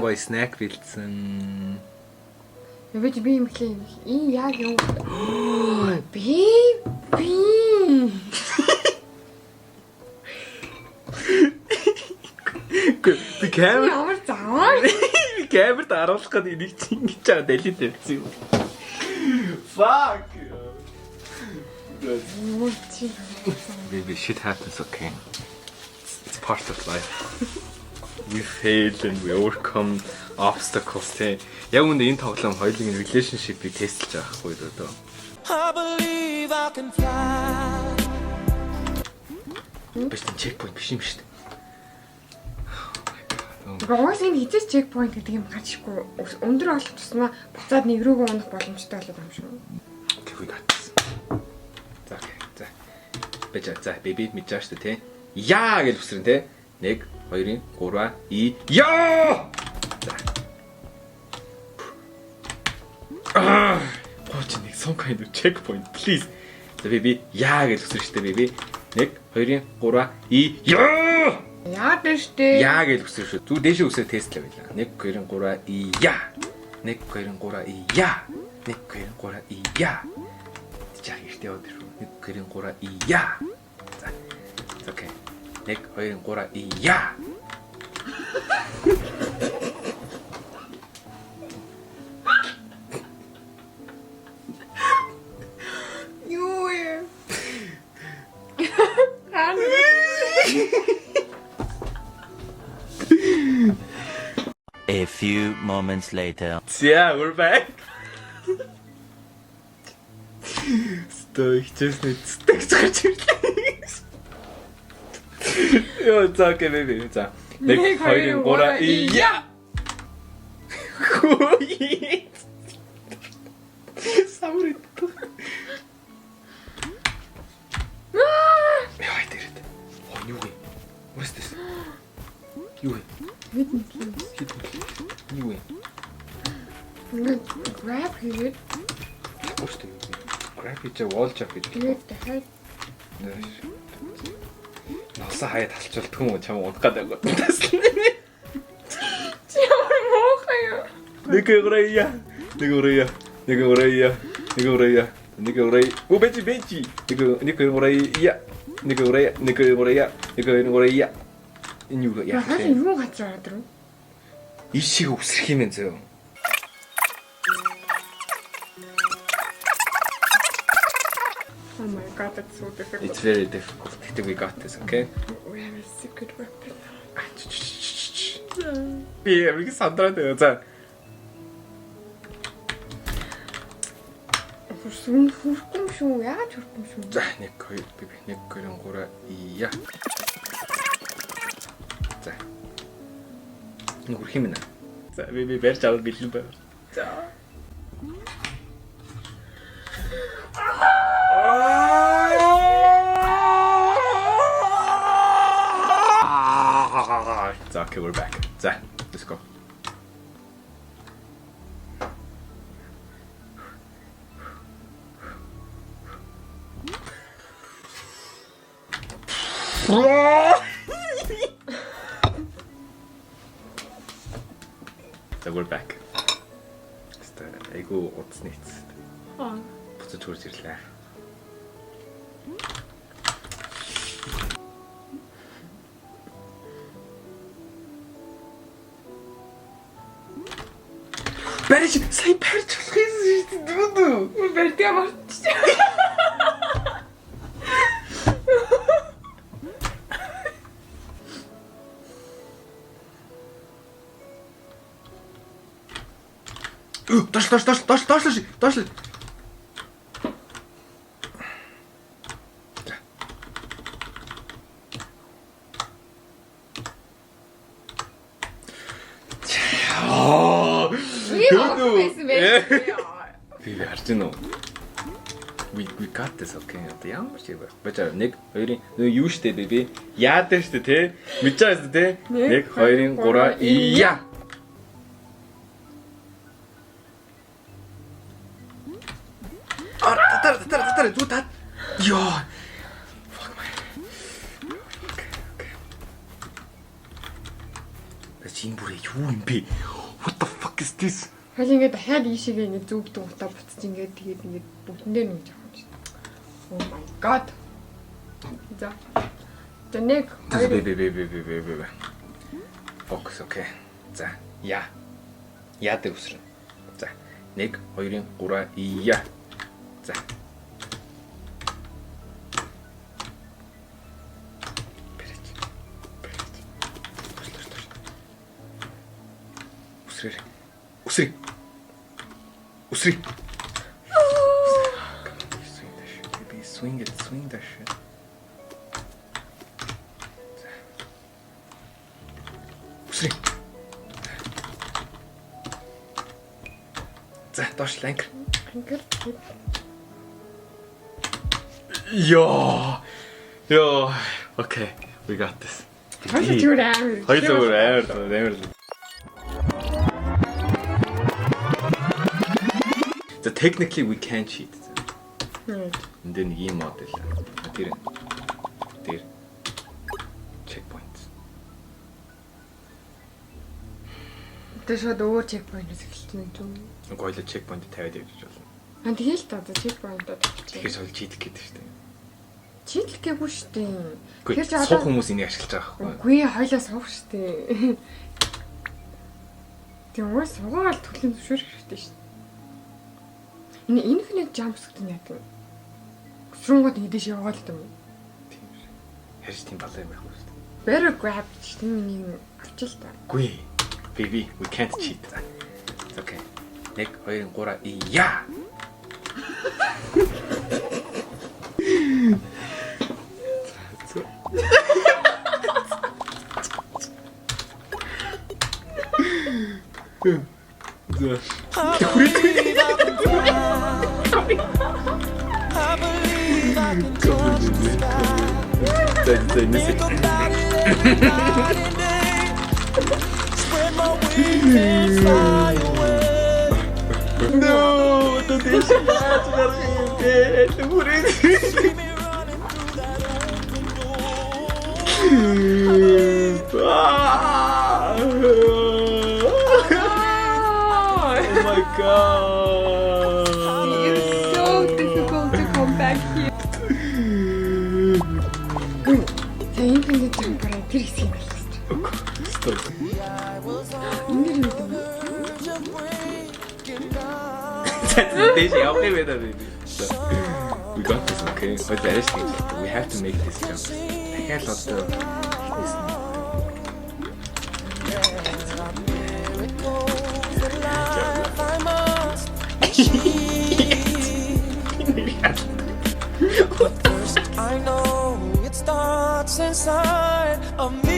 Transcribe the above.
Гой снэк бэлдсэн. Өвөж би юм хэлээ. Ий яг юу. Би. Би камер Ямар заваа. би камерт харуулах гэдэг энийг чи ингэж чаа дэлхийд тавьсан юм. Fuck. Maybe shit happens, okay? It's part of life. We fail and we overcome obstacles. Яг үүнд энэ тоглоом хоёулын relationship-ийг тестэлж байгаа хгүй дөө. I believe I can fly. Биш checkpoint биш юм шүү дээ. Гоос энэ хизээс чекпоинт гэдэг юм гарчихгүй өндөр олох тусмаа буцаад нэг рүүгээ унах боломжтой болоод байгаа юм шүү. Okay, we got this. За окей. За. Бэжа за бэби мэдэж шүү дээ, тэ. Яа гэж үсрэн, тэ. 1 2 3 и яа. За. Watch me some kind of checkpoint, please. За бэби яа гэж үсрэн шүү дээ, бэби. 1 2 3 и яа. Яа дэжтэй. Яа гэж үсрэн шүү. Зүг дээшээ үсрээ тестлээ байлаа. 1 2 3 и яа. 1 2 3 и яа. 1 2 3 и яа. Чаа ихтэй яваад ирв. 1 2 3 и яа. За. Окей. 1 2 3 и яа. Юу ээ. A few moments later. Yeah, we're back. Стой, честно, стек гарч ирлээ. Ёо, за окей, бэби. За. 1 2 3 и яа. Хөөе. Самрит. Яа, идэрэт. Оо, юу вэ? What is this? Юу вэ? Юу вэ? Grab хийгээд Просто grab хийж wall jump гэж. тэгээд дахиад Ноосоо хаяад талчулдаг юм уу чам унах гэдэг юм. чи ямар моохай юу? Нэг урая. О бэжи. Нэг урая. Энэ юу яах Яхаа вэ? юу газар ороод ирв? Ишиг өсрөх юм зөө. Oh my god, that's so difficult. It's very difficult. Гэтэ we got this, okay? We have a secret weapon. Би яг сандраад байна. За. Хүрсэн хүрхэн шүү. Яаж хүрхэн шүү? За 1 2 би 1 2 3 ия. За. Нүгүр химнэ. За би барьж аваад бэлэн байна. За. So, okay, we're back. So, let's go. So, we're back. Айгу утасны эцэст. Буцаж хурж ирлээ. Барьж сая барьж болох юм шүү дээ. Бэрдээ мартчих. Доош. Би харж байна уу? We got this, okay. Одоо ямар ч юм бэ? Бачаа 1 2 юу штэ би яадаг штэ те. Мэдэж байгаа штэ те. 1 2 3 ия. Татар зү тат. Ёо. Fuck my. Okay. энэ бүр юу юм бэ? What the fuck is this? Хөл ингээд дахиад ийшээгээ ингээд зүгдэн утаа буцаж ингээд тэгээд ингээд бүгдэндээ нүж авах юм шиг. Oh my god. За. Тэнэг. Бе. Фокус окей. За. Я. Я дээр үсрэн. За. 1 2 3 я. За. Усри. Swing that shit. Усри. За, доош ланкер. Ингээд Yo. Okay, we got this. хоёул зүгээр амар. Хоёул амар. So technically we can cheat. And then ийм модel. Тэр checkpoint. Тэшод өөр чекпоинтс эхэлсэн юм зүг. Гойло checkpoint тавиад явж болно. Аа тэгэл та чекпоинтод тавьчих. Тэгэхээр сол cheat гэдэг шүү дээ. Читлэх гээгүй шүү дээ. Тэгэхээр суух хүмүүс энийг ашиглаж байгаа байхгүй юу? Үгүй хоёлаа суух шүү дээ. Тэг уу суугаал төлөв зөвшөөрөх хэрэгтэй шүү дээ. Энэ infinite jumps гэдэг нь яадаг вэ? Сүрнгод идэш яваал гэдэг юм. Тийм шүү. Харин тийм балай байх юм шүү дээ. Better grab гэж тийм нэг авчил та. Үгүй. Baby, we can't cheat. It's okay. 1 2 3 я. No, não deixa gato na frente, por Oh my god! It's so difficult to come back here. За infinite jump-аар тэр хэсгийг болох шүү дээ. Эндэр юм даа. Deixa eu ver também. We got this, okay? But there is things. We have to make this jump. I can't let the I know it starts inside of me.